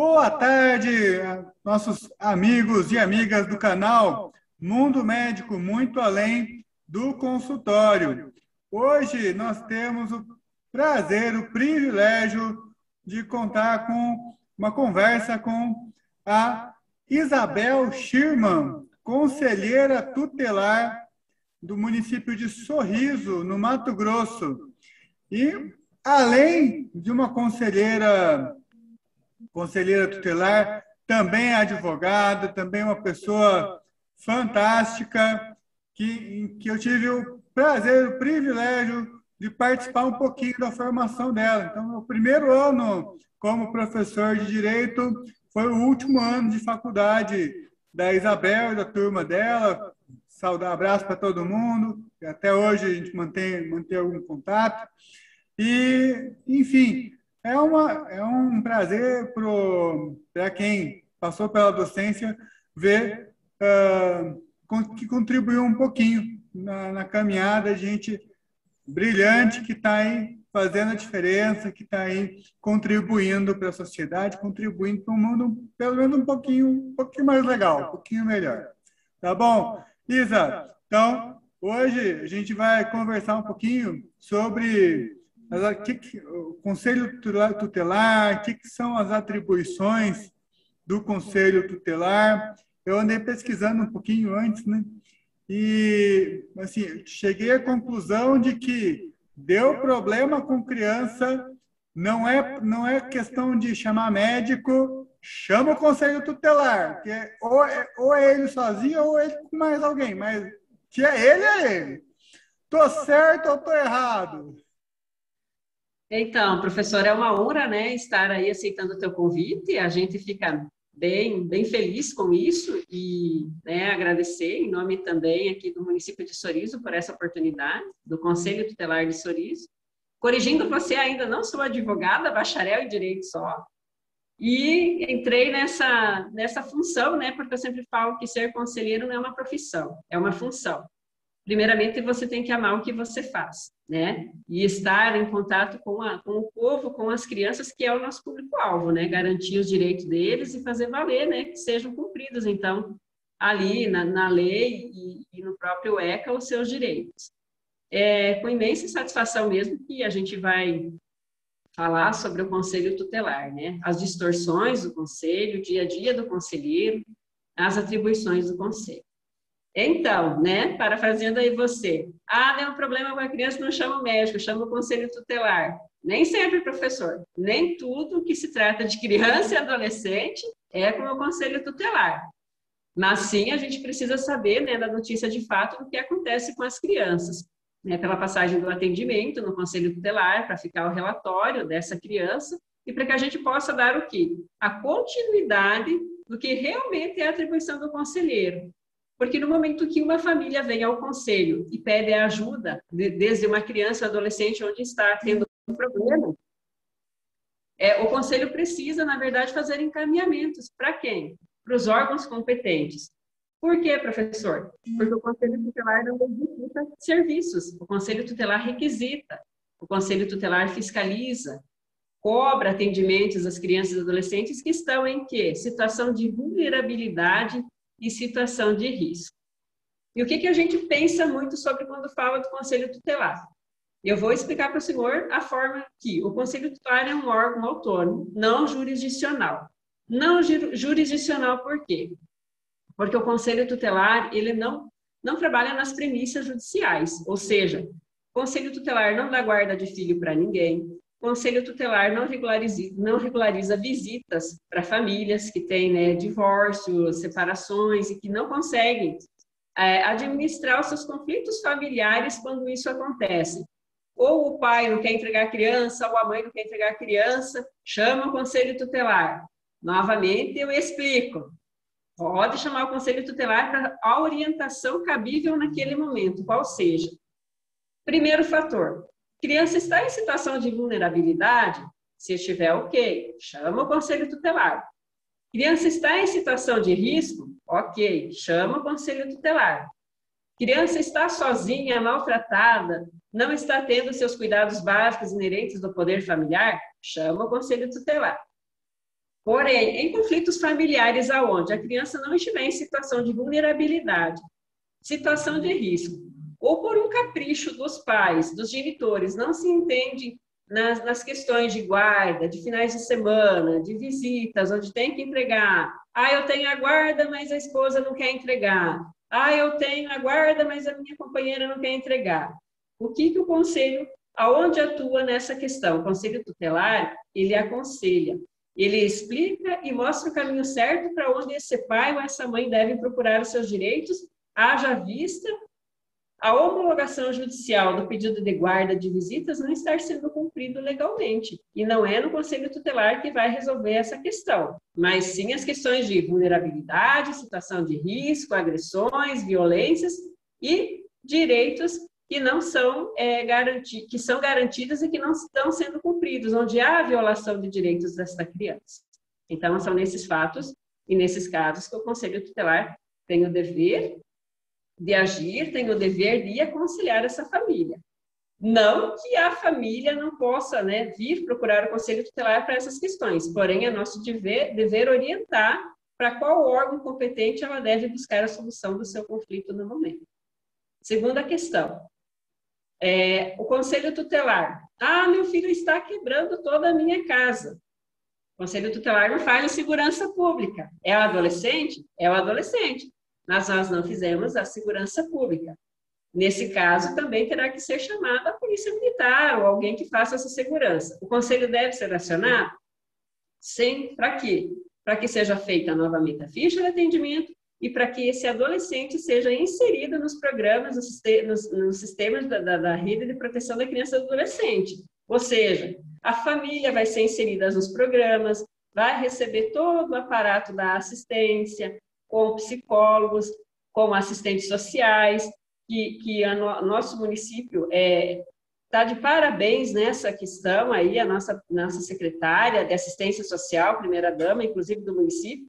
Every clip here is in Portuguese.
Boa tarde, nossos amigos e amigas do canal Mundo Médico Muito Além do Consultório. Hoje nós temos o prazer, o privilégio de contar com uma conversa com a Isabel Schirman, conselheira tutelar do município de Sorriso, no Mato Grosso. E, além de uma conselheira tutelar, também é advogada, também é uma pessoa fantástica, que eu tive o prazer, o privilégio de participar um pouquinho da formação dela. Então, meu primeiro ano como professor de Direito foi o último ano de faculdade da Isabel e da turma dela. Saudar, abraço para todo mundo. Até hoje a gente mantém algum contato. E, enfim, é um prazer para quem passou pela docência ver que contribuiu um pouquinho na caminhada, gente brilhante que está aí fazendo a diferença, que está aí contribuindo para a sociedade, contribuindo para um mundo pelo menos um pouquinho mais legal, um pouquinho melhor. Tá bom? Isa, então, hoje a gente vai conversar um pouquinho sobre o Conselho Tutelar, o que são as atribuições do Conselho Tutelar. Eu andei pesquisando um pouquinho antes, né? E, assim, cheguei à conclusão de que deu problema com criança, não é questão de chamar médico, chama o Conselho Tutelar, que ou é ele sozinho ou ele com mais alguém, mas que é ele, é ele. Tô certo ou tô errado? Então, professor, é uma honra, né, estar aí aceitando o teu convite. A gente fica bem feliz com isso e, né, agradecer em nome também aqui do município de Sorriso por essa oportunidade, do Conselho Tutelar de Sorriso. Corrigindo você, ainda não sou advogada, bacharel em Direito só, e entrei nessa função, né, porque eu sempre falo que ser conselheiro não é uma profissão, é uma função. Primeiramente, você tem que amar o que você faz, né? E estar em contato com o povo, com as crianças, que é o nosso público-alvo, né? Garantir os direitos deles e fazer valer, né? Que sejam cumpridos, então, ali na lei e no próprio ECA, os seus direitos. É com imensa satisfação mesmo que a gente vai falar sobre o Conselho Tutelar, né? As distorções do Conselho, o dia a dia do conselheiro, as atribuições do Conselho. Então, né, parafraseando aí você, deu um problema com a criança, não chama o médico, chama o conselho tutelar. Nem sempre, professor, nem tudo que se trata de criança e adolescente é com o conselho tutelar. Mas sim, a gente precisa saber, né, da notícia de fato do que acontece com as crianças, né, pela passagem do atendimento no conselho tutelar, para ficar o relatório dessa criança, e para que a gente possa dar o quê? A continuidade do que realmente é a atribuição do conselheiro. Porque no momento que uma família vem ao conselho e pede ajuda, desde uma criança, adolescente, onde está tendo um problema, o conselho precisa, na verdade, fazer encaminhamentos. Para quem? Para os órgãos competentes. Por quê, professor? Porque o conselho tutelar não requisita serviços. O conselho tutelar requisita. O conselho tutelar fiscaliza, cobra atendimentos às crianças e adolescentes que estão em quê? Situação de vulnerabilidade e situação de risco. E o que a gente pensa muito sobre quando fala do Conselho Tutelar? Eu vou explicar para o senhor a forma que o Conselho Tutelar é um órgão autônomo, não jurisdicional. Não jurisdicional por quê? Porque o Conselho Tutelar, ele não trabalha nas premissas judiciais, ou seja, o Conselho Tutelar não dá guarda de filho para ninguém, o Conselho Tutelar não regulariza visitas para famílias que têm, né, divórcios, separações e que não conseguem administrar os seus conflitos familiares quando isso acontece. Ou o pai não quer entregar a criança, ou a mãe não quer entregar a criança, chama o Conselho Tutelar. Novamente, eu explico. Pode chamar o Conselho Tutelar para a orientação cabível naquele momento, qual seja. Primeiro fator, criança está em situação de vulnerabilidade? Se estiver ok, chama o Conselho Tutelar. Criança está em situação de risco? Ok, chama o Conselho Tutelar. Criança está sozinha, maltratada, não está tendo seus cuidados básicos inerentes do poder familiar? Chama o Conselho Tutelar. Porém, em conflitos familiares aonde a criança não estiver em situação de vulnerabilidade, situação de risco, ou por um capricho dos pais, dos genitores, não se entende nas questões de guarda, de finais de semana, de visitas, onde tem que entregar. Ah, eu tenho a guarda, mas a esposa não quer entregar. Ah, eu tenho a guarda, mas a minha companheira não quer entregar. O que o conselho, aonde atua nessa questão? O conselho tutelar, ele aconselha, ele explica e mostra o caminho certo para onde esse pai ou essa mãe devem procurar os seus direitos, haja vista a homologação judicial do pedido de guarda de visitas não estar sendo cumprido legalmente. E não é no Conselho Tutelar que vai resolver essa questão, mas sim as questões de vulnerabilidade, situação de risco, agressões, violências e direitos que não são que são garantidos e que não estão sendo cumpridos, onde há violação de direitos desta criança. Então, são nesses fatos e nesses casos que o Conselho Tutelar tem o dever de agir, tem o dever de aconselhar essa família. Não que a família não possa, né, vir procurar o Conselho Tutelar para essas questões, porém é nosso dever orientar para qual órgão competente ela deve buscar a solução do seu conflito no momento. Segunda questão, o Conselho Tutelar. Ah, meu filho está quebrando toda a minha casa. O Conselho Tutelar não faz a segurança pública. É o adolescente? É o adolescente. Mas nós não fizemos a segurança pública. Nesse caso, também terá que ser chamada a polícia militar ou alguém que faça essa segurança. O conselho deve ser acionado? Sim, para quê? Para que seja feita novamente a ficha de atendimento e para que esse adolescente seja inserido nos programas, nos sistemas da rede de proteção da criança e do adolescente. Ou seja, a família vai ser inserida nos programas, vai receber todo o aparato da assistência, com psicólogos, com assistentes sociais, que nosso município está de parabéns nessa questão aí, a nossa secretária de assistência social, primeira-dama, inclusive do município,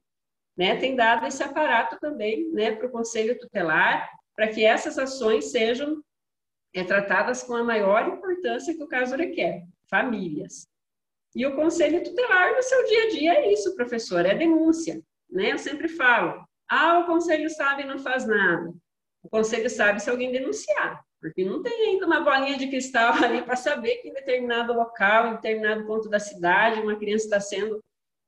né, tem dado esse aparato também, né, para o Conselho Tutelar, para que essas ações sejam tratadas com a maior importância que o caso requer, famílias. E o Conselho Tutelar, no seu dia a dia, é isso, professor, é denúncia, né? Eu sempre falo, o Conselho sabe e não faz nada. O Conselho sabe se alguém denunciar, porque não tem ainda uma bolinha de cristal ali para saber que em determinado local, em determinado ponto da cidade, uma criança está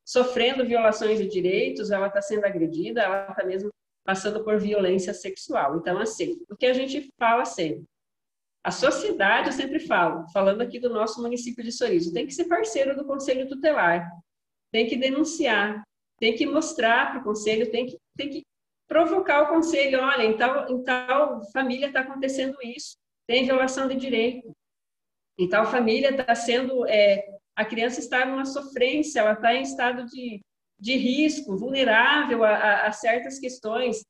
sofrendo violações de direitos, ela está sendo agredida, ela está mesmo passando por violência sexual. Então, assim, o que a gente fala sempre, a sociedade, eu sempre falo, falando aqui do nosso município de Sorriso, tem que ser parceiro do Conselho Tutelar, tem que denunciar, tem que mostrar para o Conselho, tem que provocar o Conselho, olha, em tal família está acontecendo isso, tem violação de direito, em tal família está sendo, a criança está numa sofrência, ela está em estado de risco, vulnerável a certas questões,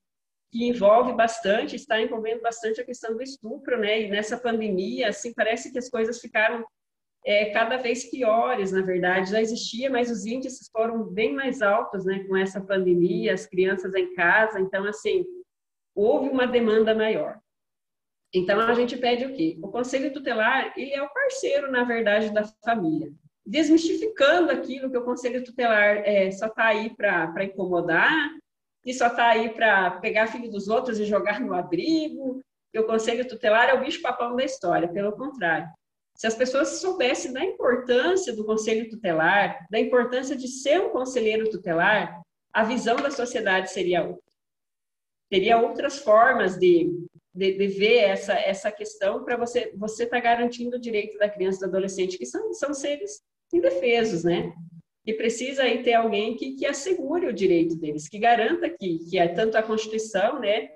que envolve bastante, está envolvendo bastante a questão do estupro, né? E nessa pandemia, assim, parece que as coisas ficaram cada vez piores, na verdade. Já existia, mas os índices foram bem mais altos, né? Com essa pandemia, as crianças em casa. Então, assim, houve uma demanda maior. Então, a gente pede o quê? O Conselho Tutelar, ele é o parceiro, na verdade, da família. Desmistificando aquilo que o Conselho Tutelar só está aí para incomodar, e só está aí para pegar filho dos outros e jogar no abrigo, e o Conselho Tutelar é o bicho-papão da história, pelo contrário. Se as pessoas soubessem da importância do Conselho Tutelar, da importância de ser um conselheiro tutelar, a visão da sociedade seria outra. Teria outras formas de ver essa questão para você estar garantindo o direito da criança e do adolescente, que são seres indefesos, né? E precisa aí ter alguém que assegure o direito deles, que garanta que tanto a Constituição, né,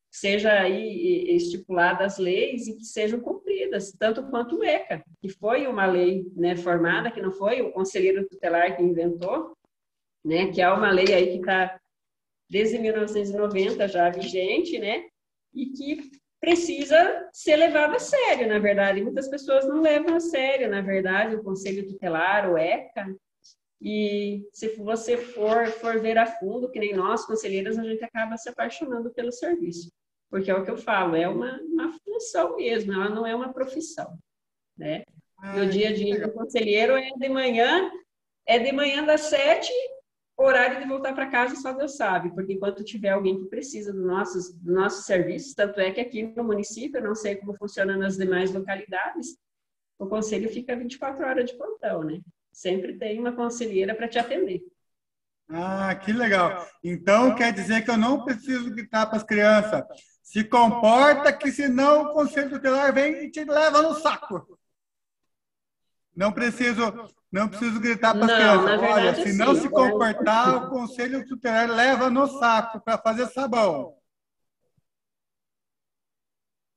seja aí estipulada as leis e que sejam cumpridas, tanto quanto o ECA, que foi uma lei, né, formada, que não foi o conselheiro tutelar que inventou, né, que é uma lei aí que está desde 1990 já vigente, né, e que precisa ser levada a sério, na verdade. Muitas pessoas não levam a sério, na verdade, o Conselho Tutelar, o ECA. E se você for ver a fundo, que nem nós, conselheiras, a gente acaba se apaixonando pelo serviço. Porque é o que eu falo, é uma função mesmo, ela não é uma profissão, né? E o dia a dia do conselheiro é de manhã das 7 horário de voltar para casa só Deus sabe, porque enquanto tiver alguém que precisa do nosso serviço, tanto é que aqui no município, eu não sei como funciona nas demais localidades, o conselho fica 24 horas de plantão, né? Sempre tem uma conselheira para te atender. Ah, que legal. Então quer dizer que eu não preciso gritar para as crianças. Se comporta, que senão o conselho tutelar vem e te leva no saco. Não preciso, não preciso gritar para as Não, crianças. na Olha, verdade, se não assim, se comportar, o conselho tutelar leva no saco para fazer sabão.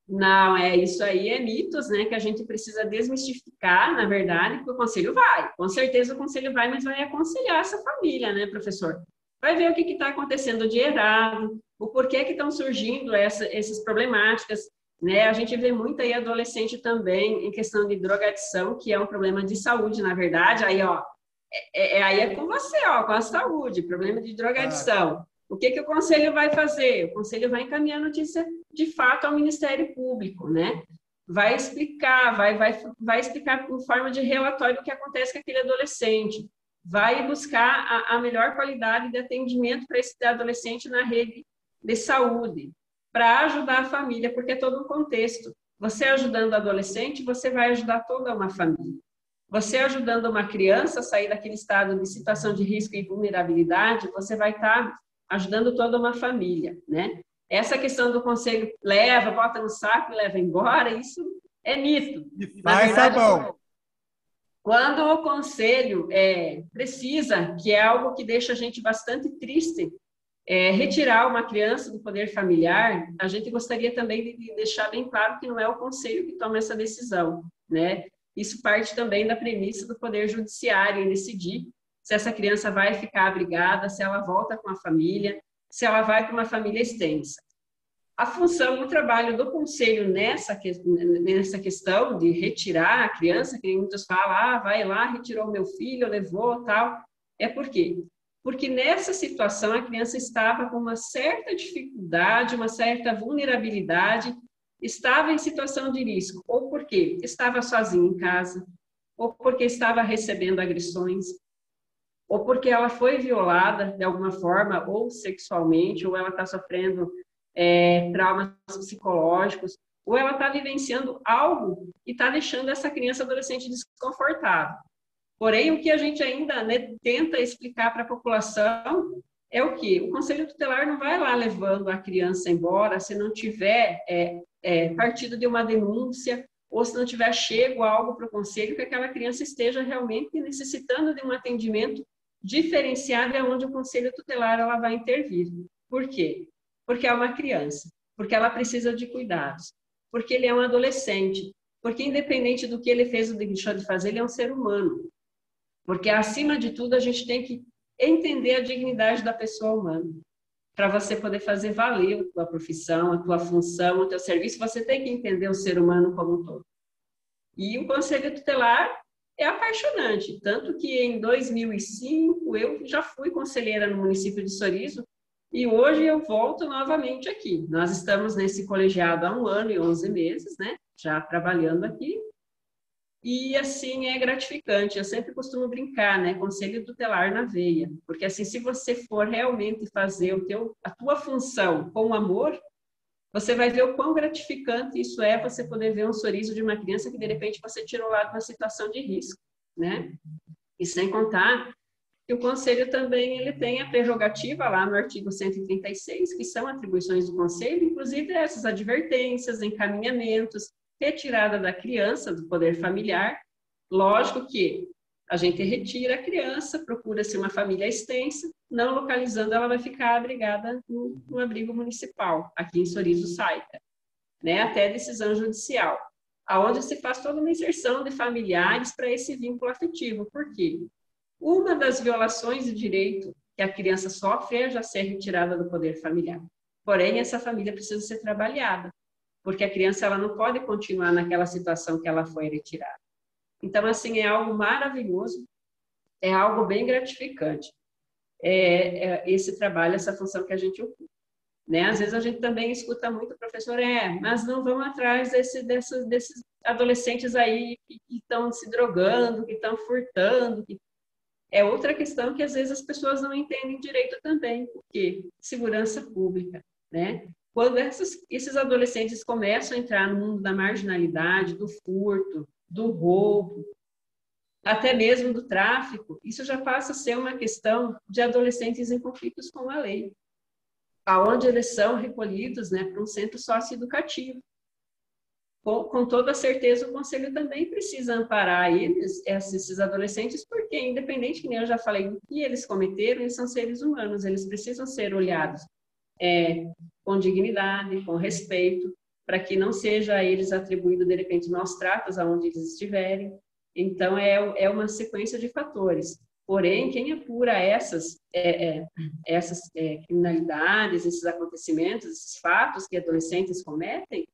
não, isso aí é mitos, né, que a gente precisa desmistificar, na verdade, que o conselho vai. Com certeza o conselho vai, mas vai aconselhar essa família, né, professor? Vai ver o que está acontecendo de errado, o porquê que estão surgindo essas problemáticas, né? A gente vê muito aí adolescente também em questão de drogadição, que é um problema de saúde, na verdade. Aí, ó, aí é com você, ó, com a saúde, problema de Ah, drogadição. O que o conselho vai fazer? O conselho vai encaminhar a notícia de fato ao Ministério Público, né? Vai explicar, vai explicar por forma de relatório o que acontece com aquele adolescente, vai buscar a melhor qualidade de atendimento para esse adolescente na rede de saúde, para ajudar a família, porque é todo um contexto. Você ajudando o adolescente, você vai ajudar toda uma família. Você ajudando uma criança a sair daquele estado de situação de risco e vulnerabilidade, você vai estar ajudando toda uma família, né? Essa questão do conselho leva, bota no saco e leva embora, isso é mito. e Na faz verdade, sabão. quando o conselho precisa, que é algo que deixa a gente bastante triste, retirar uma criança do poder familiar, a gente gostaria também de deixar bem claro que não é o conselho que toma essa decisão, né? Isso parte também da premissa do poder judiciário em decidir se essa criança vai ficar abrigada, se ela volta com a família, se ela vai para uma família extensa. A função, o trabalho do conselho nessa questão de retirar a criança, que muitos falam, vai lá, retirou meu filho, levou, tal, é por quê? Porque nessa situação a criança estava com uma certa dificuldade, uma certa vulnerabilidade, estava em situação de risco, ou porque estava sozinha em casa, ou porque estava recebendo agressões, ou porque ela foi violada de alguma forma, ou sexualmente, ou ela está sofrendo traumas psicológicos, ou ela está vivenciando algo que está deixando essa criança adolescente desconfortável. Porém, o que a gente ainda, né, tenta explicar para a população é o que? O Conselho Tutelar não vai lá levando a criança embora se não tiver partido de uma denúncia ou se não tiver chego algo para o Conselho que aquela criança esteja realmente necessitando de um atendimento diferenciado e onde o Conselho Tutelar ela vai intervir. Por quê? Porque é uma criança, porque ela precisa de cuidados, porque ele é um adolescente, porque independente do que ele fez ou deixou de fazer, ele é um ser humano. Porque, acima de tudo, a gente tem que entender a dignidade da pessoa humana. Para você poder fazer valer a tua profissão, a tua função, o teu serviço, você tem que entender o ser humano como um todo. E o Conselho Tutelar é apaixonante, tanto que em 2005 eu já fui conselheira no município de Sorriso e hoje eu volto novamente aqui. Nós estamos nesse colegiado há 1 ano e 11 meses, né? Já trabalhando aqui. E, assim, é gratificante. Eu sempre costumo brincar, né? Conselho tutelar na veia. Porque, assim, se você for realmente fazer a tua função com amor, você vai ver o quão gratificante isso é, você poder ver um sorriso de uma criança que, de repente, você tirou lá de uma situação de risco, né? E sem contar que o Conselho também ele tem a prerrogativa lá no artigo 136, que são atribuições do Conselho, inclusive essas advertências, encaminhamentos, retirada da criança do poder familiar. Lógico que a gente retira a criança, procura-se uma família extensa, não localizando, ela vai ficar abrigada no abrigo municipal, aqui em Sorriso Saica, né, até decisão judicial, aonde se faz toda uma inserção de familiares para esse vínculo afetivo. Por quê? Uma das violações de direito que a criança sofre é já ser retirada do poder familiar. Porém, essa família precisa ser trabalhada, porque a criança ela não pode continuar naquela situação que ela foi retirada. Então, assim, é algo maravilhoso, é algo bem gratificante, esse trabalho, essa função que a gente ocupa. Né? Às vezes a gente também escuta muito, professor, mas não vão atrás desses adolescentes aí que estão se drogando, que estão furtando. é outra questão que às vezes as pessoas não entendem direito também, porque segurança pública, né? Quando esses adolescentes começam a entrar no mundo da marginalidade, do furto, do roubo, até mesmo do tráfico, isso já passa a ser uma questão de adolescentes em conflitos com a lei, aonde eles são recolhidos, né, para um centro socioeducativo. Com toda certeza, o Conselho também precisa amparar esses adolescentes, porque, independente, que nem eu já falei, do que eles cometeram, eles são seres humanos, eles precisam ser olhados com dignidade, com respeito, para que não seja a eles atribuído, de repente, maus tratos aonde eles estiverem. Então, é uma sequência de fatores. Porém, quem apura essas criminalidades, esses acontecimentos, esses fatos que adolescentes cometem,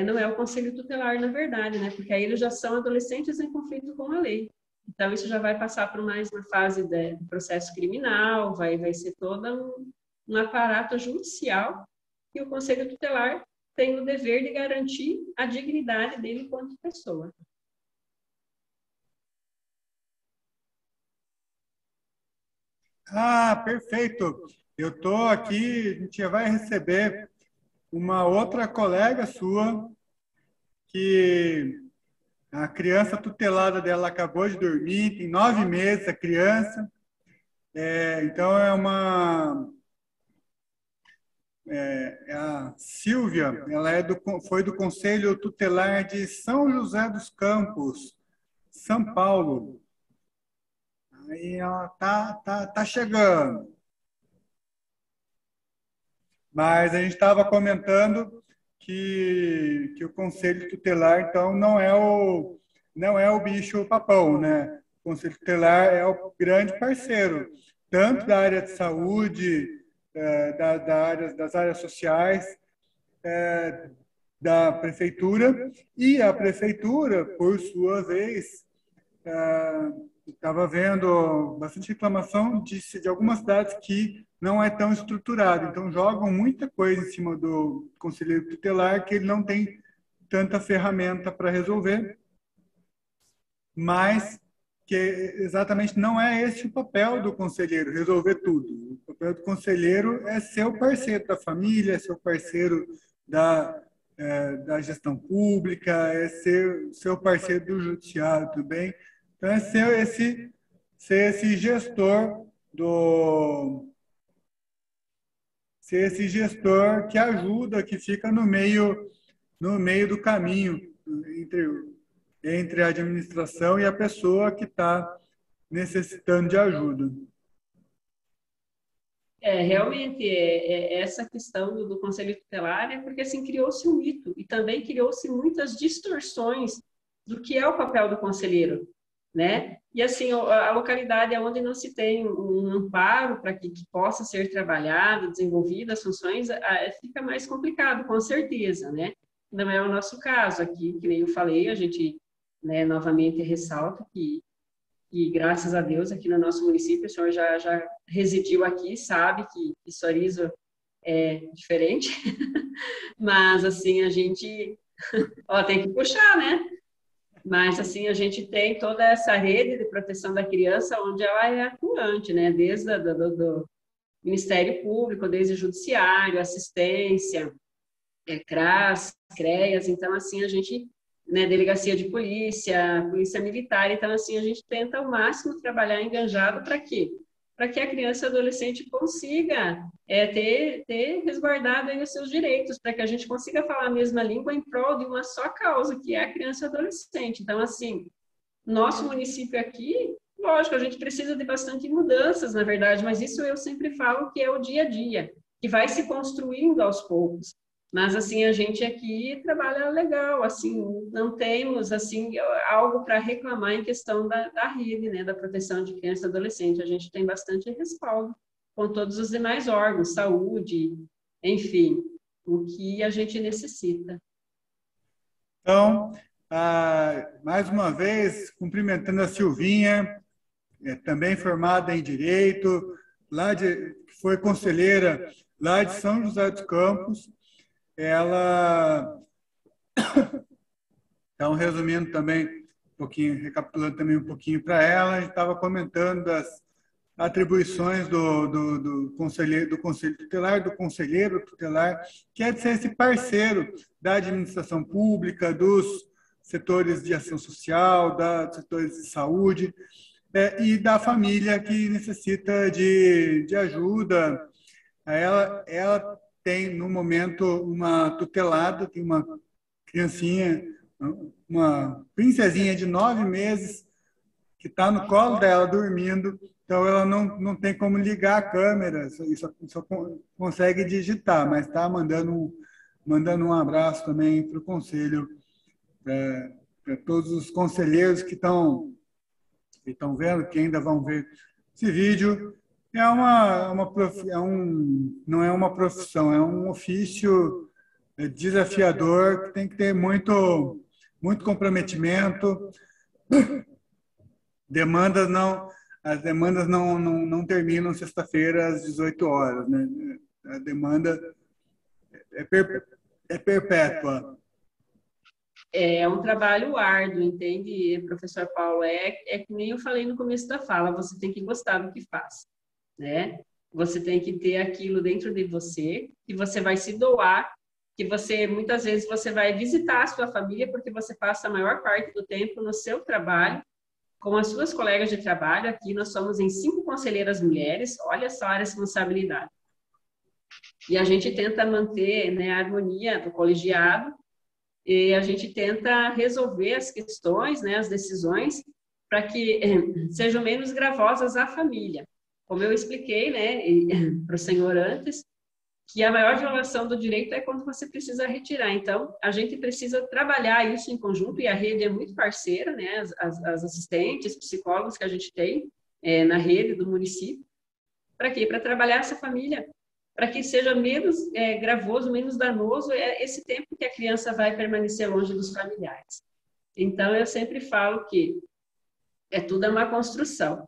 não é o Conselho Tutelar, na verdade, né? Porque aí eles já são adolescentes em conflito com a lei. Então, isso já vai passar por mais uma fase do processo criminal, vai ser todo um aparato judicial, e o Conselho Tutelar tem o dever de garantir a dignidade dele enquanto pessoa. Ah, perfeito. Eu estou aqui, a gente vai receber uma outra colega sua, que a criança tutelada dela acabou de dormir, tem 9 meses a criança. Então, é a Silvia, ela foi do Conselho Tutelar de São José dos Campos, São Paulo. Aí ela tá chegando. Mas a gente estava comentando que o Conselho Tutelar, então, não é o bicho-papão, né? O Conselho Tutelar é o grande parceiro, tanto da área de saúde, das áreas sociais, da prefeitura, e a prefeitura, por sua vez, estava vendo bastante reclamação de algumas cidades que não é tão estruturado. Então, jogam muita coisa em cima do conselheiro tutelar que ele não tem tanta ferramenta para resolver, mas que exatamente não é esse o papel do conselheiro, resolver tudo. O papel do conselheiro é ser o parceiro da família, é ser o parceiro da gestão pública, é ser o parceiro do judiciário também. Então, é ser esse gestor ser esse gestor que ajuda, que fica no meio do caminho entre a administração e a pessoa que está necessitando de ajuda. Realmente, essa questão do Conselho Tutelar é porque, assim, criou-se um mito e também criou-se muitas distorções do que é o papel do conselheiro, né? E, assim, a localidade onde não se tem um amparo para que possa ser trabalhado, desenvolvido as funções, fica mais complicado, com certeza, né? Não é o nosso caso aqui, que nem eu falei, a gente, né, novamente ressalta que graças a Deus, aqui no nosso município, o senhor já residiu aqui, sabe que Sorriso é diferente, mas, assim, a gente tem que puxar, né? Mas, assim, a gente tem toda essa rede de proteção da criança onde ela é atuante, né? Desde do Ministério Público, desde o Judiciário, assistência, CRAS, CREAS, então, assim, a gente, né, Delegacia de Polícia, Polícia Militar, então, assim, a gente tenta ao máximo trabalhar enganjado para quê? Para que a criança e adolescente consiga ter resguardado aí os seus direitos, para que a gente consiga falar a mesma língua em prol de uma só causa, que é a criança e adolescente. Então, assim, nosso município aqui, lógico, a gente precisa de bastante mudanças, na verdade, mas isso eu sempre falo que é o dia a dia, que vai se construindo aos poucos. Mas, assim, a gente aqui trabalha legal, assim, não temos, assim, algo para reclamar em questão da rede, né, da proteção de criança e adolescente. A gente tem bastante respaldo com todos os demais órgãos, saúde, enfim, o que a gente necessita. Então, mais uma vez, cumprimentando a Silvinha, também formada em Direito, foi conselheira lá de São José dos Campos. Ela, então, resumindo também, pouquinho, recapitulando também um pouquinho para ela, a gente estava comentando das atribuições do conselho tutelar, do conselheiro tutelar, que é de ser esse parceiro da administração pública, dos setores de ação social, dos setores de saúde, e da família que necessita de ajuda. Ela tem, no momento, uma tutelada, tem uma criancinha, uma princesinha de 9 meses, que está no colo dela dormindo, então ela não tem como ligar a câmera, só consegue digitar, mas está mandando um abraço também para o conselho, para todos os conselheiros que estão vendo, que ainda vão ver esse vídeo. Não é uma profissão, é um ofício desafiador, que tem que ter muito comprometimento. As demandas não terminam sexta-feira às 18 horas, né? A demanda é perpétua. É um trabalho árduo, entende, professor Paulo? É que nem eu falei no começo da fala, você tem que gostar do que faz, né? Você tem que ter aquilo dentro de você, que você vai se doar, que muitas vezes você vai visitar a sua família, porque você passa a maior parte do tempo no seu trabalho, com as suas colegas de trabalho. Aqui nós somos em 5 conselheiras mulheres, olha só a responsabilidade. E a gente tenta manter, né, a harmonia do colegiado, e a gente tenta resolver as questões, né, as decisões, para que sejam menos gravosas à família. Como eu expliquei, né, para o senhor antes, que a maior violação do direito é quando você precisa retirar. Então, a gente precisa trabalhar isso em conjunto, e a rede é muito parceira, né, as assistentes, psicólogos que a gente tem na rede do município. Para quê? Para trabalhar essa família, para que seja menos gravoso, menos danoso esse tempo que a criança vai permanecer longe dos familiares. Então, eu sempre falo que tudo é uma construção.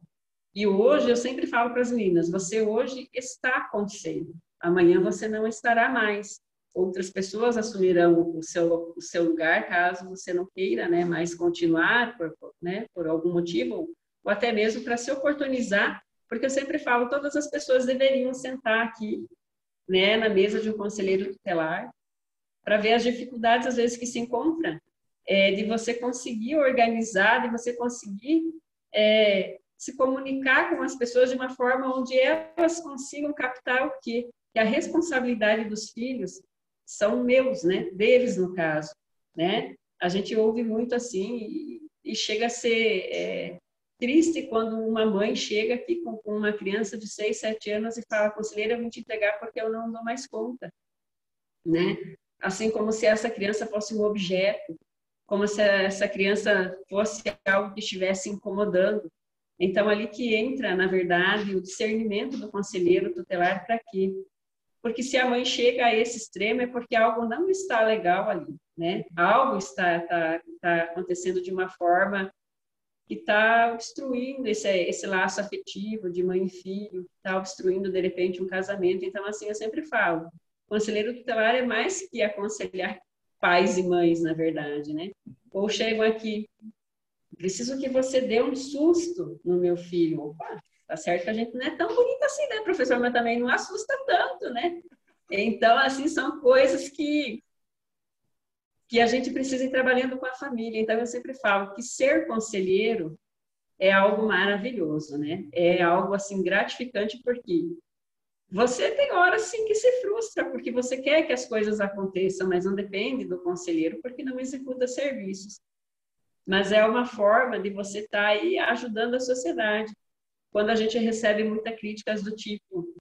E hoje, eu sempre falo para as meninas, você hoje está acontecendo, amanhã você não estará mais. Outras pessoas assumirão o seu lugar, caso você não queira, né, mais continuar por algum motivo, ou até mesmo para se oportunizar, porque eu sempre falo, todas as pessoas deveriam sentar aqui, né, na mesa de um conselheiro tutelar, para ver as dificuldades, às vezes, que se encontram, de você conseguir organizar, de você conseguir se comunicar com as pessoas de uma forma onde elas consigam captar o quê? Que a responsabilidade dos filhos são meus, né? Deles, no caso, né? A gente ouve muito assim e chega a ser triste quando uma mãe chega aqui com uma criança de 6, 7 anos e fala, conselheira, eu vim te entregar porque eu não dou mais conta, né? Assim como se essa criança fosse um objeto, como se essa criança fosse algo que estivesse incomodando. Então, ali que entra, na verdade, o discernimento do conselheiro tutelar para quê? Porque se a mãe chega a esse extremo é porque algo não está legal ali, né? Algo está acontecendo de uma forma que está obstruindo esse laço afetivo de mãe e filho, está obstruindo, de repente, um casamento. Então, assim, eu sempre falo, o conselheiro tutelar é mais que aconselhar pais e mães, na verdade, né? Ou chegam aqui, preciso que você dê um susto no meu filho. Opa, tá certo que a gente não é tão bonita assim, né, professor? Mas também não assusta tanto, né? Então, assim, são coisas que a gente precisa ir trabalhando com a família. Então, eu sempre falo que ser conselheiro é algo maravilhoso, né? É algo, assim, gratificante, porque você tem horas, sim, que se frustra, porque você quer que as coisas aconteçam, mas não depende do conselheiro, porque não executa serviços. Mas é uma forma de você estar aí ajudando a sociedade. Quando a gente recebe muitas críticas do tipo,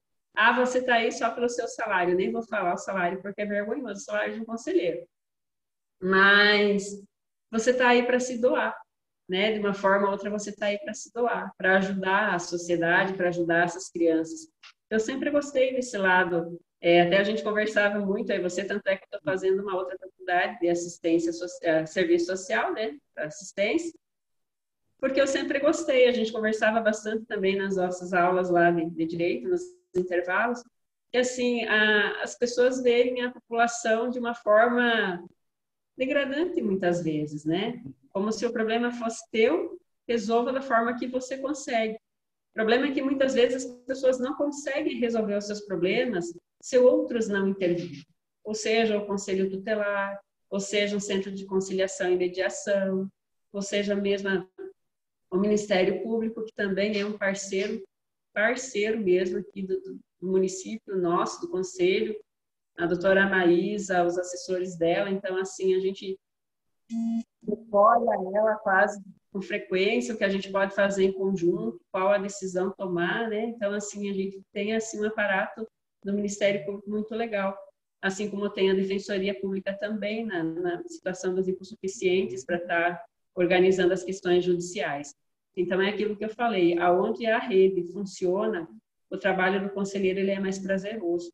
você está aí só pelo seu salário, nem vou falar o salário porque é vergonhoso, o salário de um conselheiro. Mas você está aí para se doar, né? De uma forma ou outra você está aí para se doar, para ajudar a sociedade, para ajudar essas crianças. Eu sempre gostei desse lado. Até a gente conversava muito, aí você, tanto é que eu estou fazendo uma outra faculdade de assistência social, serviço social, né? Assistência. Porque eu sempre gostei, a gente conversava bastante também nas nossas aulas lá de direito, nos intervalos, que assim, as pessoas veem a população de uma forma degradante muitas vezes, né? como se o problema fosse teu, resolva da forma que você consegue. O problema é que muitas vezes as pessoas não conseguem resolver os seus problemas se outros não intervirem. Ou seja, o conselho tutelar, ou seja, um centro de conciliação e mediação, ou seja, mesmo o Ministério Público, que também é um parceiro mesmo aqui do município nosso, do conselho, a doutora Maísa, os assessores dela. Então, assim, a gente apoia ela quase com frequência, o que a gente pode fazer em conjunto, qual a decisão tomar, né? Então, assim, a gente tem, assim, um aparato do Ministério Público muito legal, assim como tem a Defensoria Pública também, na situação dos hipossuficientes, para estar organizando as questões judiciais. Então, é aquilo que eu falei, aonde a rede funciona, o trabalho do conselheiro ele é mais prazeroso,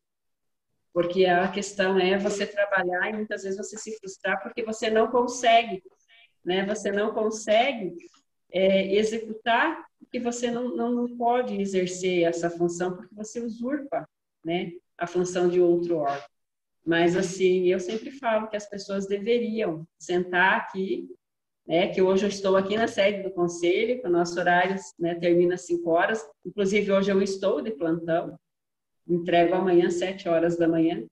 porque a questão é você trabalhar e muitas vezes você se frustrar porque você não consegue, né? Você não consegue executar porque você não pode exercer essa função porque você usurpa, né, a função de outro órgão. Mas, assim, eu sempre falo que as pessoas deveriam sentar aqui, né, que hoje eu estou aqui na sede do conselho, que o nosso horário, né, termina às 5 horas, inclusive hoje eu estou de plantão, entrego amanhã às 7 horas da manhã.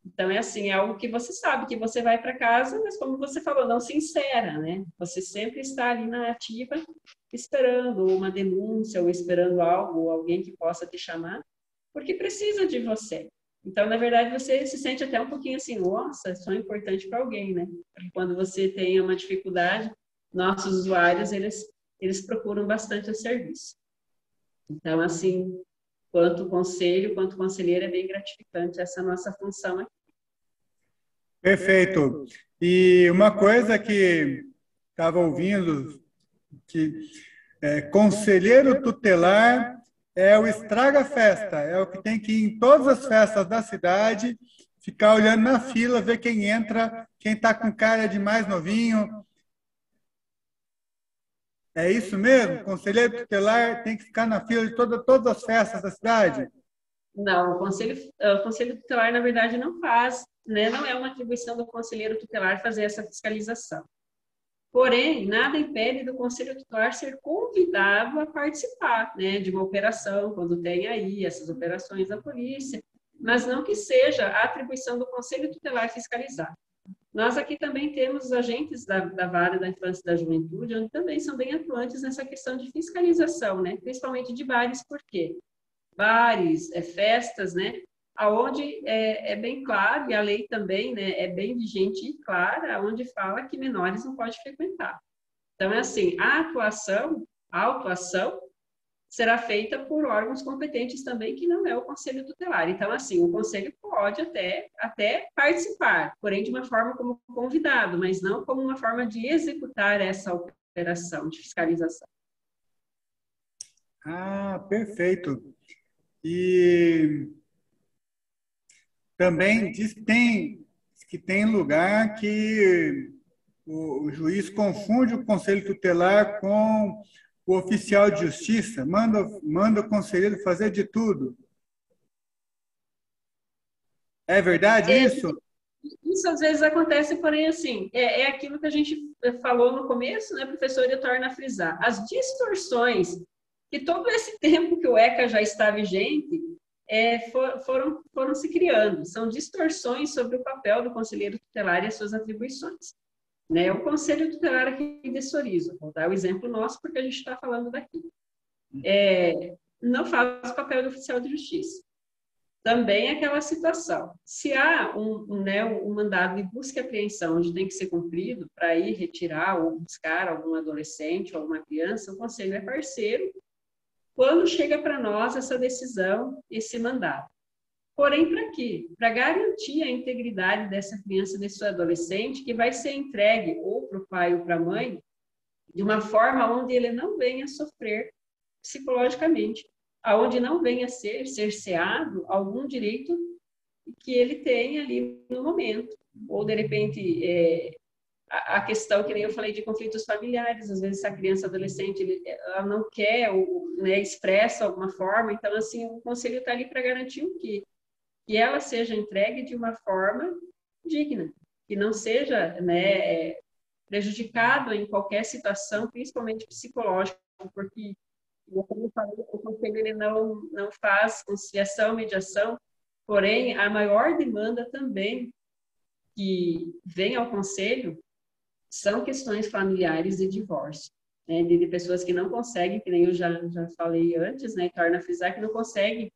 Então, é assim, é algo que você sabe que você vai para casa, mas como você falou, não se insera, né? Você sempre está ali na ativa, esperando uma denúncia, ou esperando algo, ou alguém que possa te chamar, porque precisa de você. Então, na verdade, você se sente até um pouquinho assim, nossa, sou importante para alguém, né? Porque quando você tem uma dificuldade, nossos usuários, eles procuram bastante o serviço. Então, assim, quanto conselho, quanto conselheira, é bem gratificante essa nossa função aqui. Perfeito. E uma coisa que estava ouvindo, que conselheiro tutelar é o estraga-festa, é o que tem que ir em todas as festas da cidade, ficar olhando na fila, ver quem entra, quem está com cara de mais novinho. É isso mesmo? Conselheiro tutelar tem que ficar na fila de todas as festas da cidade? Não, o conselho tutelar, na verdade, não faz, né? Não é uma atribuição do conselheiro tutelar fazer essa fiscalização. Porém, nada impede do conselho tutelar ser convidado a participar, né, de uma operação, quando tem aí essas operações da polícia, mas não que seja a atribuição do conselho tutelar fiscalizar. Nós aqui também temos agentes da Vara da Infância e da Juventude, onde também são bem atuantes nessa questão de fiscalização, né, principalmente de bares, por quê? Bares, festas, né, aonde é bem claro, e a lei também, né, é bem vigente e clara, onde fala que menores não podem frequentar. Então, é assim, a autuação será feita por órgãos competentes também, que não é o Conselho Tutelar. Então, assim, o Conselho pode até participar, porém de uma forma como convidado, mas não como uma forma de executar essa operação de fiscalização. Ah, perfeito. E também diz que tem lugar que o juiz confunde o conselho tutelar com o oficial de justiça, manda o conselheiro fazer de tudo. É verdade isso? Isso às vezes acontece, porém, assim, é aquilo que a gente falou no começo, né, professor, e torna a frisar. As distorções que todo esse tempo que o ECA já está vigente, foram se criando. São distorções sobre o papel do conselheiro tutelar e as suas atribuições. Né? O Conselho Tutelar aqui de Sorriso, vou dar o exemplo nosso, porque a gente está falando daqui. Não faz o papel do oficial de justiça. Também é aquela situação. Se há um mandado de busca e apreensão onde tem que ser cumprido para ir retirar ou buscar algum adolescente ou alguma criança, o Conselho é parceiro quando chega para nós essa decisão, esse mandado. Porém, para quê? Para garantir a integridade dessa criança, desse adolescente, que vai ser entregue ou para o pai ou para a mãe, de uma forma onde ele não venha sofrer psicologicamente, aonde não venha ser cerceado algum direito que ele tem ali no momento. Ou, de repente, a questão que nem eu falei de conflitos familiares, às vezes essa criança adolescente ela não quer ou, né, expressa alguma forma, então assim o conselho está ali para garantir o quê? Que ela seja entregue de uma forma digna, que não seja, né, prejudicado em qualquer situação, principalmente psicológica, porque, como eu falei, o conselho ele não faz conciliação, mediação, porém, a maior demanda também que vem ao conselho são questões familiares de divórcio, né, de pessoas que não conseguem, que nem eu já falei antes, né, torna a frisar que não conseguem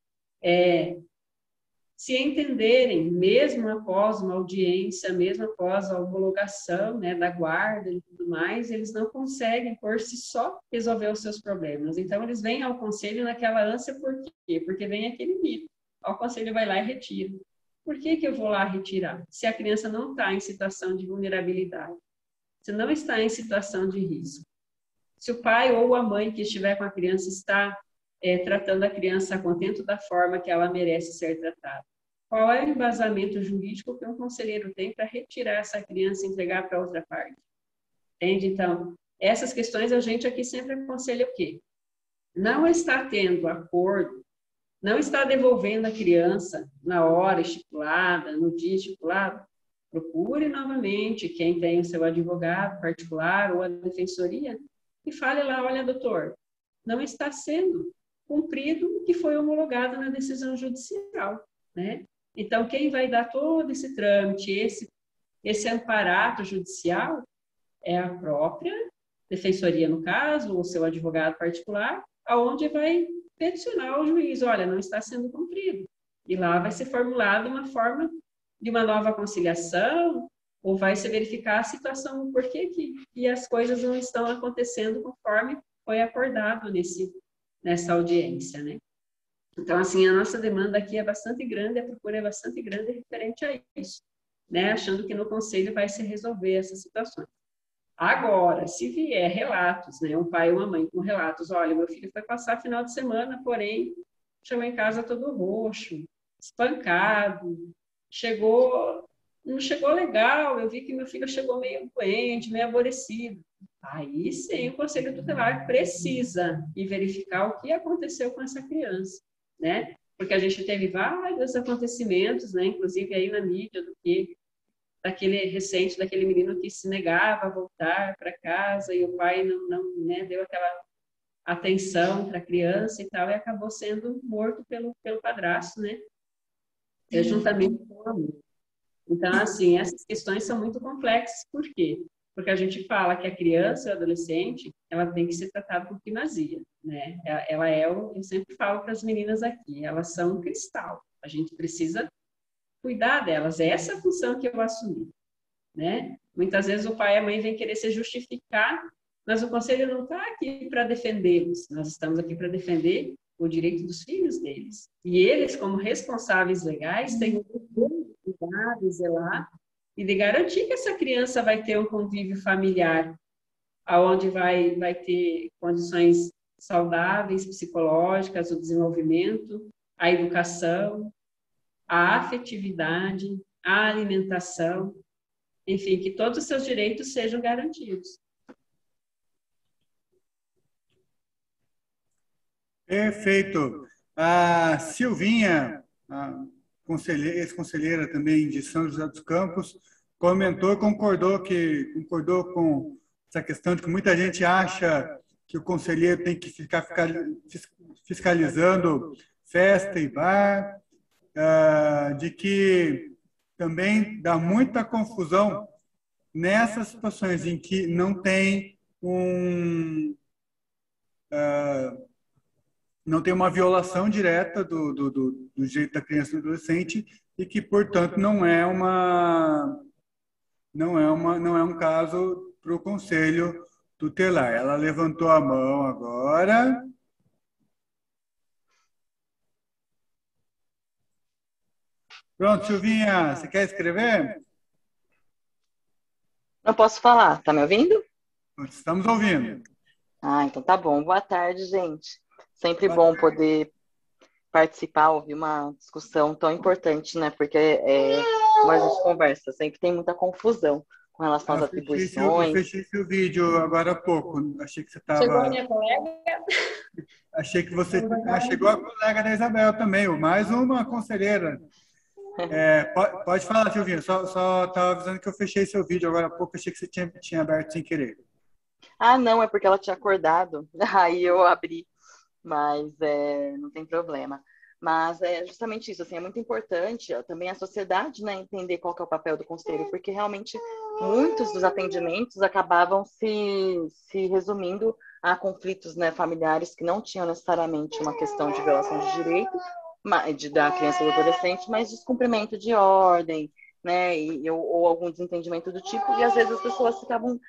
se entenderem, mesmo após uma audiência, mesmo após a homologação, né, da guarda e tudo mais, eles não conseguem, por si só, resolver os seus problemas. Então, eles vêm ao conselho naquela ânsia, por quê? Porque vem aquele mito. O conselho vai lá e retira. Por que eu vou lá retirar? Se a criança não está em situação de vulnerabilidade, se não está em situação de risco. Se o pai ou a mãe que estiver com a criança está tratando a criança a contento da forma que ela merece ser tratada. Qual é o embasamento jurídico que um conselheiro tem para retirar essa criança e entregar para outra parte? Entende? Então, essas questões a gente aqui sempre aconselha o quê? Não está tendo acordo, não está devolvendo a criança na hora estipulada, no dia estipulado, procure novamente quem tem o seu advogado particular ou a defensoria e fale lá, olha, doutor, não está sendo cumprido o que foi homologado na decisão judicial, né? Então, quem vai dar todo esse trâmite, esse amparato judicial, é a própria defensoria, no caso, ou seu advogado particular, aonde vai peticionar ao juiz, olha, não está sendo cumprido. E lá vai ser formulada uma forma de uma nova conciliação, ou vai se verificar a situação, por que as coisas não estão acontecendo conforme foi acordado nessa audiência, né? Então, assim, a nossa demanda aqui é bastante grande, a procura é bastante grande referente a isso, né? Achando que no conselho vai se resolver essas situações. Agora, se vier relatos, né? Um pai ou uma mãe com relatos, olha, meu filho foi passar final de semana, porém, chegou em casa todo roxo, espancado, não chegou legal, eu vi que meu filho chegou meio doente, meio aborrecido. Aí sim, o conselho tutelar precisa ir verificar o que aconteceu com essa criança, né? Porque a gente teve vários acontecimentos, né? Inclusive aí na mídia, daquele recente, daquele menino que se negava a voltar para casa e o pai não né, deu aquela atenção para a criança e tal, e acabou sendo morto pelo padrasto, né? Juntamente com a mãe. Então, assim, essas questões são muito complexas. Por quê? Porque a gente fala que a criança e o adolescente, ela tem que ser tratada com primazia, né? Ela eu sempre falo para as meninas aqui, elas são um cristal. A gente precisa cuidar delas. É essa a função que eu assumi, né? Muitas vezes o pai e a mãe vêm querer se justificar, mas o conselho não está aqui para defendê-los. Nós estamos aqui para defender o direito dos filhos deles. E eles, como responsáveis legais, têm o dever de cuidar, de zelar e de garantir que essa criança vai ter um convívio familiar, aonde vai ter condições saudáveis, psicológicas, o desenvolvimento, a educação, a afetividade, a alimentação, enfim, que todos os seus direitos sejam garantidos. Perfeito. A Silvinha, a ex-conselheira também de São José dos Campos, comentou e concordou com essa questão de que muita gente acha que o conselheiro tem que ficar fiscalizando festa e bar, de que também dá muita confusão nessas situações em que não tem não tem uma violação direta do direito da criança e do adolescente e que, portanto, não é um caso para o conselho tutelar. Ela levantou a mão agora. Pronto, Silvinha, você quer escrever? Não posso falar, tá me ouvindo? Estamos ouvindo. Então tá bom. Boa tarde, gente. Sempre bom poder participar, ouvir uma discussão tão importante, né? Porque como a gente conversa, sempre tem muita confusão com relação às atribuições. Eu fechei seu vídeo agora há pouco. Achei que você estava... Chegou a minha colega? Achei que você... chegou a colega da Isabel também, mais uma conselheira. Pode falar, Silvinha. Só estava avisando que eu fechei seu vídeo agora há pouco. Achei que você tinha aberto sem querer. Ah, não, é porque ela tinha acordado. Aí eu abri, mas não tem problema. Mas é justamente isso, assim, é muito importante também a sociedade, né, entender qual que é o papel do conselho, porque realmente muitos dos atendimentos acabavam se resumindo a conflitos, né, familiares que não tinham necessariamente uma questão de violação de direito da criança ou do adolescente, mas descumprimento de ordem, né, ou algum desentendimento do tipo, e às vezes as pessoas ficavam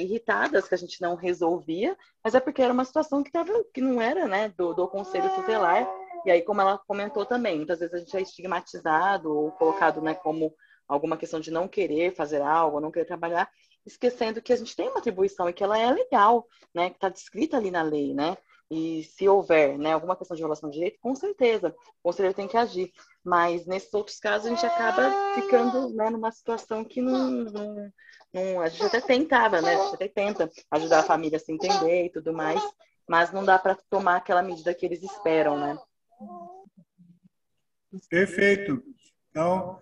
irritadas que a gente não resolvia, mas é porque era uma situação que não era, né, do conselho tutelar. E aí, como ela comentou também, muitas vezes a gente é estigmatizado ou colocado, né, como alguma questão de não querer fazer algo, não querer trabalhar, esquecendo que a gente tem uma atribuição e que ela é legal, né, que está descrita ali na lei, né? E se houver, né, alguma questão de violação de direito, com certeza, o conselheiro tem que agir. Mas nesses outros casos a gente acaba ficando, né, numa situação que a gente até tentava, né? A gente até tenta ajudar a família a se entender e tudo mais, mas não dá para tomar aquela medida que eles esperam, né? Perfeito. Então,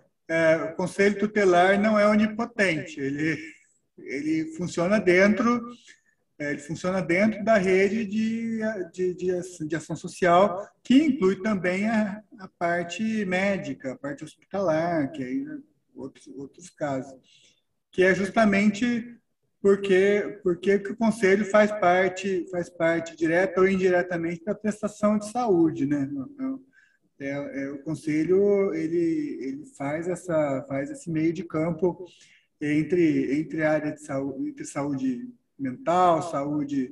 o Conselho Tutelar não é onipotente. Ele funciona dentro da rede de ação social, que inclui também a parte médica, a parte hospitalar, que aí outros casos, que é justamente porque que o conselho faz parte direta ou indiretamente da prestação de saúde, né? O conselho ele faz esse meio de campo entre a área de saúde, entre saúde mental, saúde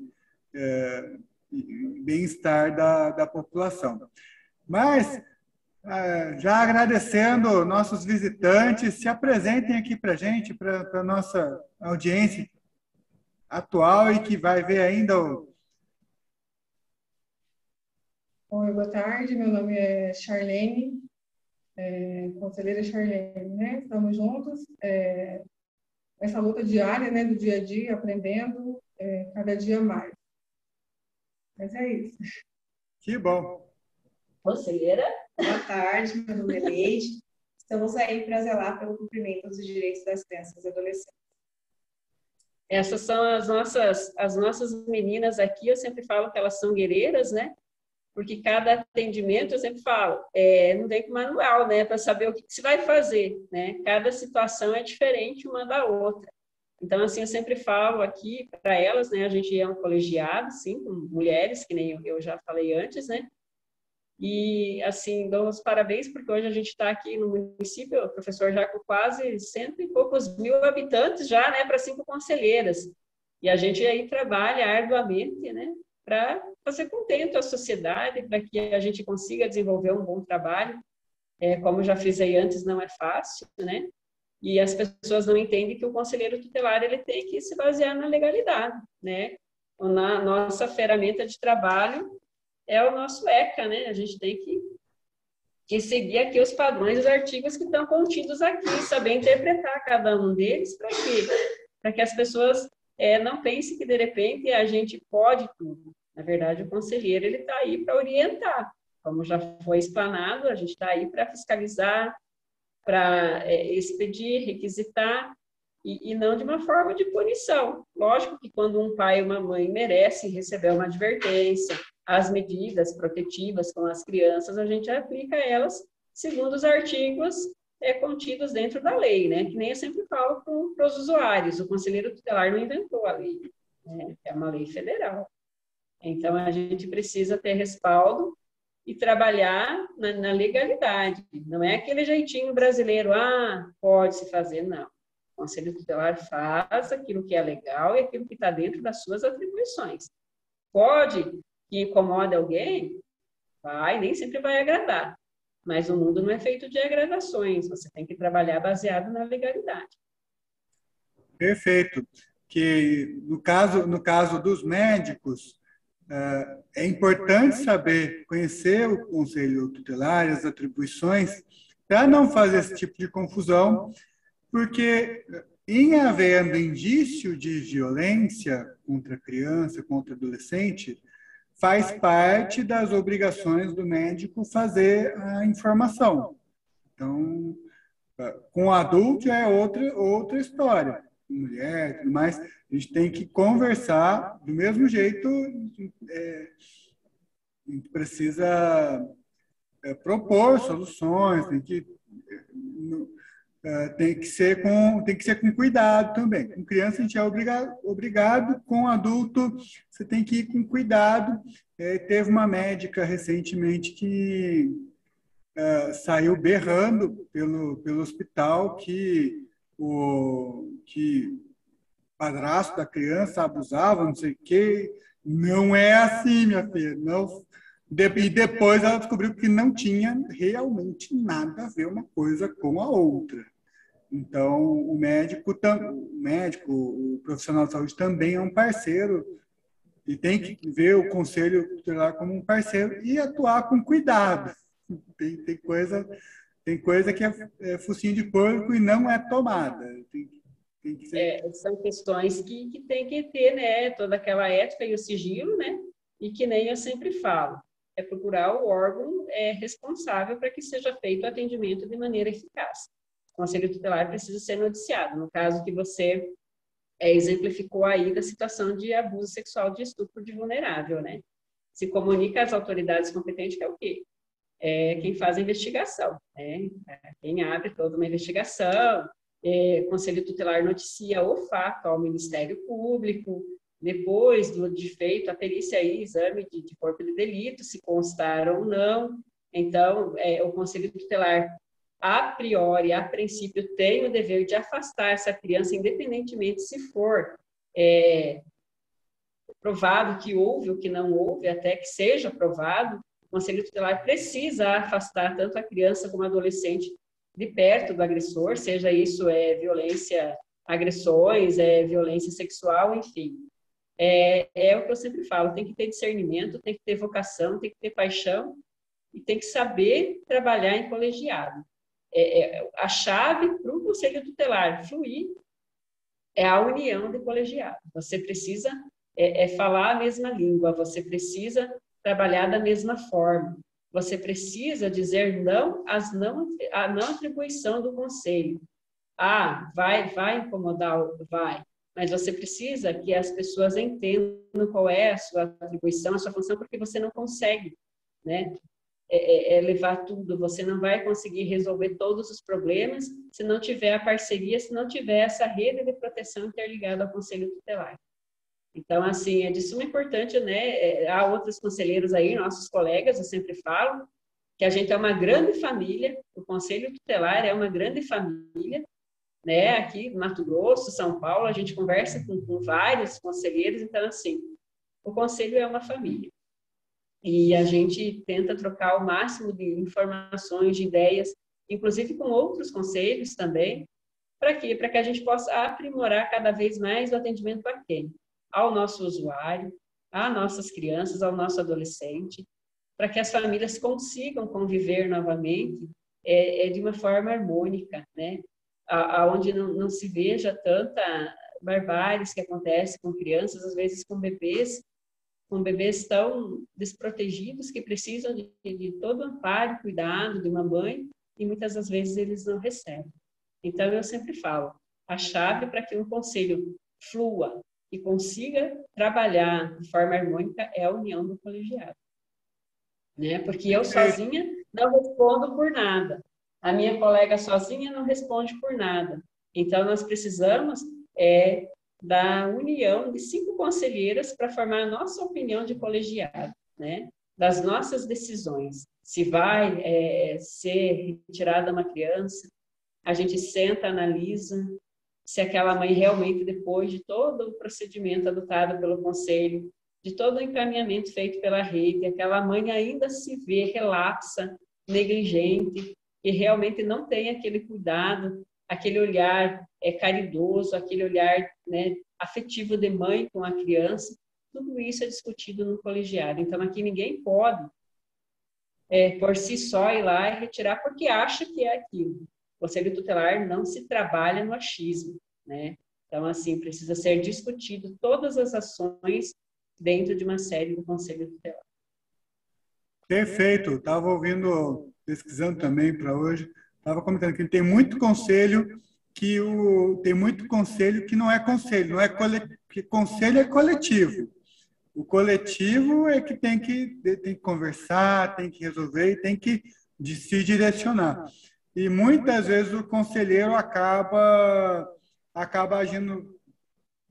e bem-estar da população. Mas, já agradecendo nossos visitantes, se apresentem aqui para a gente, para a nossa audiência atual e que vai ver ainda Oi, boa tarde. Meu nome é Charlene, conselheira Charlene, né? Estamos juntos nessa luta diária, né, do dia a dia, aprendendo cada dia mais. Mas é isso. Que bom. Conselheira? Boa tarde, meu nome é Leide. Estamos aí para zelar pelo cumprimento dos direitos das crianças e adolescentes. Essas são as nossas meninas aqui. Eu sempre falo que elas são guerreiras, né? Porque cada atendimento, eu sempre falo, não tem que manual, né? Para saber o que se vai fazer, né? Cada situação é diferente uma da outra. Então, assim, eu sempre falo aqui para elas, né? A gente é um colegiado, sim, com mulheres, que nem eu já falei antes, né? E, assim, dou os parabéns, porque hoje a gente está aqui no município, o professor já com quase 100 e poucos mil habitantes já, né? Para 5 conselheiras. E a gente aí trabalha arduamente, né? Para fazer contento a sociedade, para que a gente consiga desenvolver um bom trabalho. Como já fiz aí antes, não é fácil, né? E as pessoas não entendem que o conselheiro tutelar ele tem que se basear na legalidade, né? Na nossa ferramenta de trabalho é o nosso ECA, né? A gente tem que seguir aqui os padrões dos artigos que estão contidos aqui, saber interpretar cada um deles, para quê? Para que as pessoas não pensem que, de repente, a gente pode tudo. Na verdade, o conselheiro ele está aí para orientar. Como já foi explanado, a gente está aí para fiscalizar, para expedir, requisitar, e não de uma forma de punição. Lógico que quando um pai e uma mãe merecem receber uma advertência, as medidas protetivas com as crianças, a gente aplica elas segundo os artigos contidos dentro da lei, né? Que nem eu sempre falo para os usuários, o conselheiro tutelar não inventou a lei, né? É uma lei federal. Então, a gente precisa ter respaldo e trabalhar na legalidade. Não é aquele jeitinho brasileiro, pode-se fazer, não. O conselho tutelar faz aquilo que é legal e aquilo que está dentro das suas atribuições. Pode que incomode alguém, nem sempre vai agradar. Mas o mundo não é feito de agradações, você tem que trabalhar baseado na legalidade. Perfeito. Que no caso dos médicos, é importante saber, conhecer o conselho tutelar, as atribuições, para não fazer esse tipo de confusão, porque em havendo indício de violência contra a criança, contra o adolescente, faz parte das obrigações do médico fazer a informação. Então, com adulto é outra história. Com mulher, tudo mais, a gente tem que conversar do mesmo jeito. A gente precisa propor soluções, tem que ser com cuidado também. Com criança a gente é obrigado, com adulto você tem que ir com cuidado. Teve uma médica recentemente que saiu berrando pelo hospital que o padrasto da criança abusava, não sei o quê. Não é assim, minha filha. Não. E depois ela descobriu que não tinha realmente nada a ver uma coisa com a outra. Então, o médico, o profissional de saúde também é um parceiro e tem que ver o conselho tutelar como um parceiro e atuar com cuidado. Tem coisa que é focinho de porco e não é tomada. Tem que ser... São questões que tem que ter, né, toda aquela ética e o sigilo, né, e que nem eu sempre falo, é procurar o órgão responsável para que seja feito o atendimento de maneira eficaz. O conselho tutelar precisa ser noticiado. No caso que você exemplificou aí da situação de abuso sexual, de estupro de vulnerável, né? Se comunica às autoridades competentes, que é o quê? Quem faz a investigação, né? Quem abre toda uma investigação, o Conselho Tutelar noticia o fato ao Ministério Público, depois de feito a perícia e exame de corpo de delito, se constar ou não. Então, o Conselho Tutelar, a priori, a princípio, tem o dever de afastar essa criança, independentemente se for provado que houve ou que não houve, até que seja provado, o Conselho Tutelar precisa afastar tanto a criança como o adolescente de perto do agressor, seja isso violência, agressões, violência sexual, enfim. É o que eu sempre falo, tem que ter discernimento, tem que ter vocação, tem que ter paixão e tem que saber trabalhar em colegiado. A chave para o Conselho Tutelar fluir é a união de colegiado. Você precisa falar a mesma língua, você precisa trabalhar da mesma forma, você precisa dizer não à não atribuição do conselho. Vai incomodar, vai, mas você precisa que as pessoas entendam qual é a sua atribuição, a sua função, porque você não consegue, né? Levar tudo, você não vai conseguir resolver todos os problemas se não tiver a parceria, se não tiver essa rede de proteção interligada ao Conselho Tutelar. Então, assim, é de suma importância, né? Há outros conselheiros aí, nossos colegas, eu sempre falo, que a gente é uma grande família, o Conselho Tutelar é uma grande família, né? Aqui no Mato Grosso, São Paulo, a gente conversa com vários conselheiros, então, assim, o Conselho é uma família. E a gente tenta trocar o máximo de informações, de ideias, inclusive com outros conselhos também. Para quê? Para que a gente possa aprimorar cada vez mais o atendimento a quem? Ao nosso usuário, às nossas crianças, ao nosso adolescente, para que as famílias consigam conviver novamente de uma forma harmônica, né? Onde não se veja tanta barbárie que acontece com crianças, às vezes com bebês tão desprotegidos que precisam de todo amparo e cuidado de uma mãe e muitas das vezes eles não recebem. Então, eu sempre falo, a chave para que um conselho flua e consiga trabalhar de forma harmônica é a união do colegiado. Né? Porque eu sozinha não respondo por nada. A minha colega sozinha não responde por nada. Então, nós precisamos da união de 5 conselheiras para formar a nossa opinião de colegiado, né? Das nossas decisões. Se vai ser retirada uma criança, a gente senta, analisa se aquela mãe realmente, depois de todo o procedimento adotado pelo conselho, de todo o encaminhamento feito pela rede, aquela mãe ainda se vê relapsa, negligente, e realmente não tem aquele cuidado, aquele olhar caridoso, aquele olhar, né, afetivo de mãe com a criança, tudo isso é discutido no colegiado. Então, aqui ninguém pode, por si só, ir lá e retirar porque acha que é aquilo. O Conselho Tutelar não se trabalha no achismo, né? Então, assim, precisa ser discutido todas as ações dentro de uma série do Conselho Tutelar. Perfeito. Estava pesquisando também para hoje, estava comentando que tem muito conselho tem muito conselho que não é conselho, não é que conselho é coletivo. O coletivo é que tem que conversar, tem que resolver e tem que se direcionar. E muitas vezes o conselheiro acaba agindo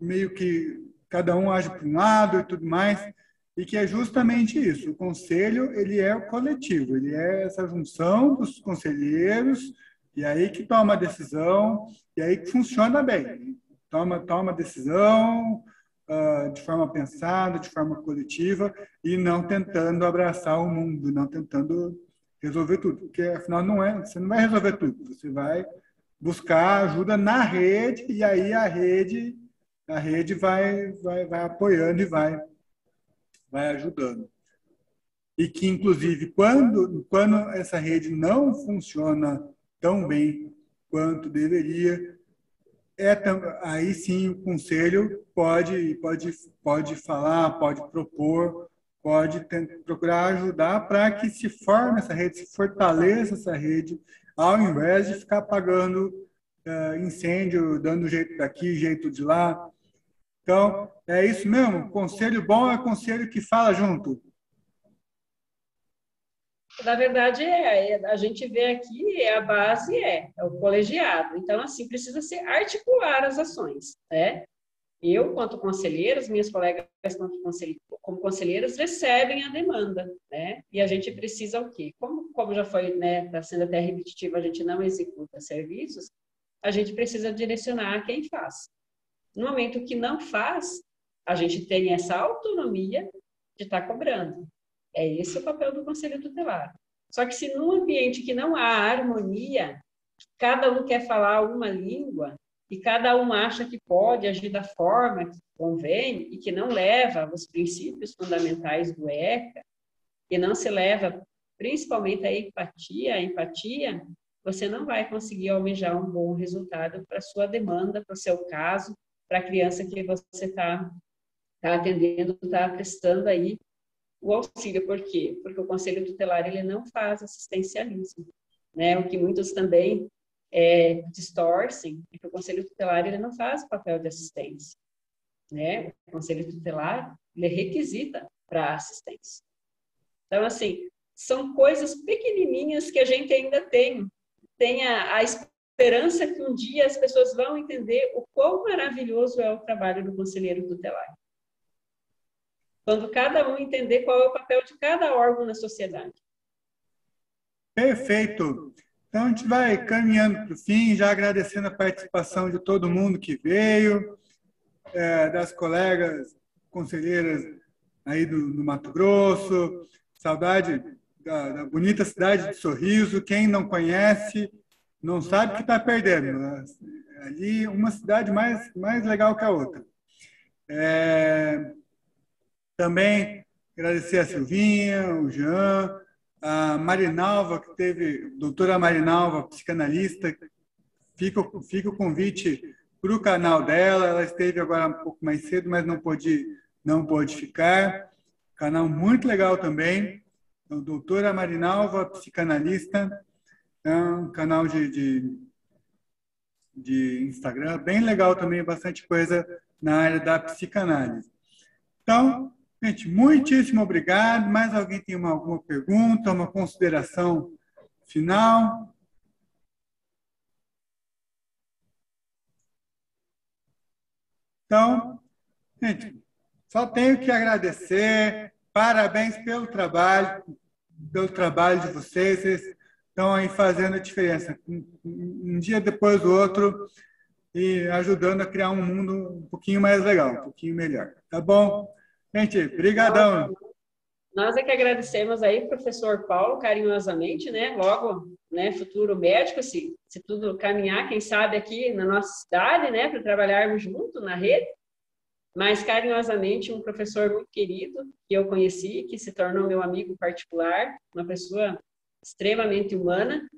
meio que cada um age para um lado e tudo mais, e que é justamente isso. O conselho, ele é o coletivo, ele é essa junção dos conselheiros, e aí que toma a decisão, e aí que funciona bem. Toma a decisão de forma pensada, de forma coletiva, e não tentando abraçar o mundo, não tentando resolver tudo, porque afinal você não vai resolver tudo, você vai buscar ajuda na rede, e aí a rede vai apoiando e vai ajudando. E que, inclusive, quando essa rede não funciona tão bem quanto deveria, aí sim o conselho pode falar, pode propor, procurar ajudar para que se forme essa rede, se fortaleça essa rede, ao invés de ficar apagando incêndio, dando jeito daqui, jeito de lá. Então, é isso mesmo. Conselho bom é conselho que fala junto. Na verdade, a gente vê aqui, a base é o colegiado. Então, assim, precisa se articular as ações, né? Eu, quanto conselheira, as minhas colegas, como conselheiras, recebem a demanda, né? E a gente precisa o quê? Como já foi, né, está sendo até repetitivo, a gente não executa serviços, a gente precisa direcionar quem faz. No momento que não faz, a gente tem essa autonomia de estar cobrando. É esse o papel do Conselho Tutelar. Só que se num ambiente que não há harmonia, cada um quer falar uma língua e cada um acha que pode agir da forma que convém e que não leva os princípios fundamentais do ECA, e não se leva principalmente a empatia, você não vai conseguir almejar um bom resultado para a sua demanda, para o seu caso, para a criança que você está atendendo, está prestando aí o auxílio. Por quê? Porque o Conselho Tutelar ele não faz assistencialismo, né? O que muitos também distorcem é que o Conselho Tutelar ele não faz o papel de assistência, né? O Conselho Tutelar ele requisita para assistência. Então, assim, são coisas pequenininhas que a gente ainda tem a esperança que um dia as pessoas vão entender o quão maravilhoso é o trabalho do conselheiro tutelar. Quando cada um entender qual é o papel de cada órgão na sociedade. Perfeito. Então, a gente vai caminhando para o fim, já agradecendo a participação de todo mundo que veio, das colegas conselheiras aí do Mato Grosso, saudade da bonita cidade de Sorriso. Quem não conhece, não sabe o que está perdendo. Ali, uma cidade mais legal que a outra. Também agradecer a Silvinha, o Jean, a Marinalva, que teve, doutora Marinalva, psicanalista. Fica o convite para o canal dela. Ela esteve agora um pouco mais cedo, mas não pôde ficar. Canal muito legal também. Então, doutora Marinalva, psicanalista. É um canal de Instagram bem legal também, bastante coisa na área da psicanálise. Então, gente, muitíssimo obrigado. Mais alguém tem alguma pergunta, uma consideração final? Então, gente, só tenho que agradecer. Parabéns pelo trabalho de vocês. Vocês estão aí fazendo a diferença, um dia depois do outro, e ajudando a criar um mundo um pouquinho mais legal, um pouquinho melhor. Tá bom? Gente, brigadão. Nós é que agradecemos aí, professor Paulo, carinhosamente, né? Logo, né, futuro médico, se tudo caminhar, quem sabe aqui na nossa cidade, né, para trabalharmos junto na rede. Mas carinhosamente um professor muito querido que eu conheci, que se tornou meu amigo particular, uma pessoa extremamente humana,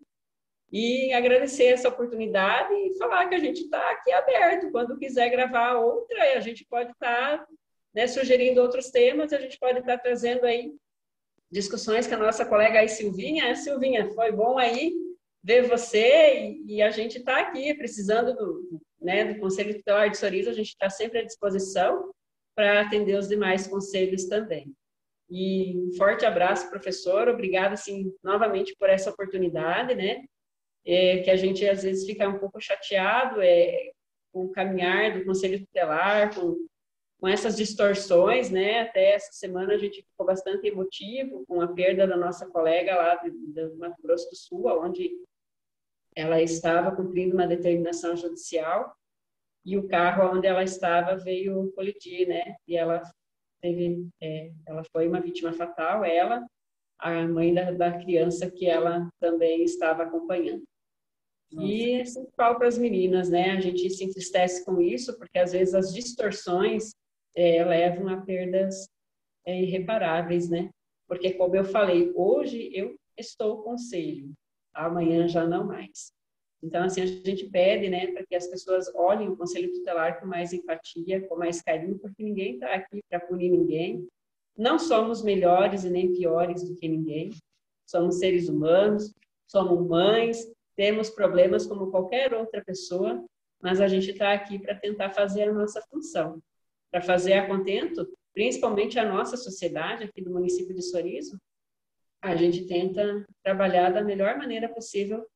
e agradecer essa oportunidade e falar que a gente está aqui aberto. Quando quiser gravar outra, a gente pode estar, né, sugerindo outros temas, a gente pode estar trazendo aí discussões com a nossa colega aí, Silvinha. Silvinha, foi bom aí ver você e a gente está aqui precisando do Conselho Tutelar de Sorriso, a gente está sempre à disposição para atender os demais conselhos também. E um forte abraço, professor, obrigada, assim, novamente por essa oportunidade, né? Que a gente às vezes fica um pouco chateado com o caminhar do Conselho Tutelar, com essas distorções, né? Até essa semana a gente ficou bastante emotivo com a perda da nossa colega lá do Mato Grosso do Sul, onde ela estava cumprindo uma determinação judicial e o carro onde ela estava veio colidir, né? E ela foi uma vítima fatal, a mãe da criança que ela também estava acompanhando. E assim falo para as meninas, né? A gente se entristece com isso, porque às vezes as distorções levam a perdas irreparáveis, né? Porque, como eu falei, hoje eu estou conselho, amanhã já não mais. Então, assim, a gente pede, né, para que as pessoas olhem o Conselho Tutelar com mais empatia, com mais carinho, porque ninguém está aqui para punir ninguém. Não somos melhores e nem piores do que ninguém. Somos seres humanos, somos mães, temos problemas como qualquer outra pessoa, mas a gente está aqui para tentar fazer a nossa função, para fazer a contento, principalmente a nossa sociedade aqui do município de Sorriso. A gente tenta trabalhar da melhor maneira possível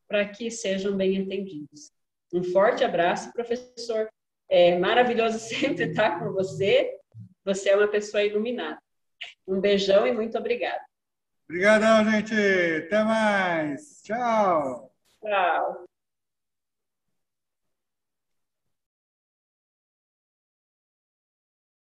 para que sejam bem atendidos. Um forte abraço, professor. É maravilhoso sempre estar com você. Você é uma pessoa iluminada. Um beijão e muito obrigada. Obrigadão, gente. Até mais. Tchau. Tchau.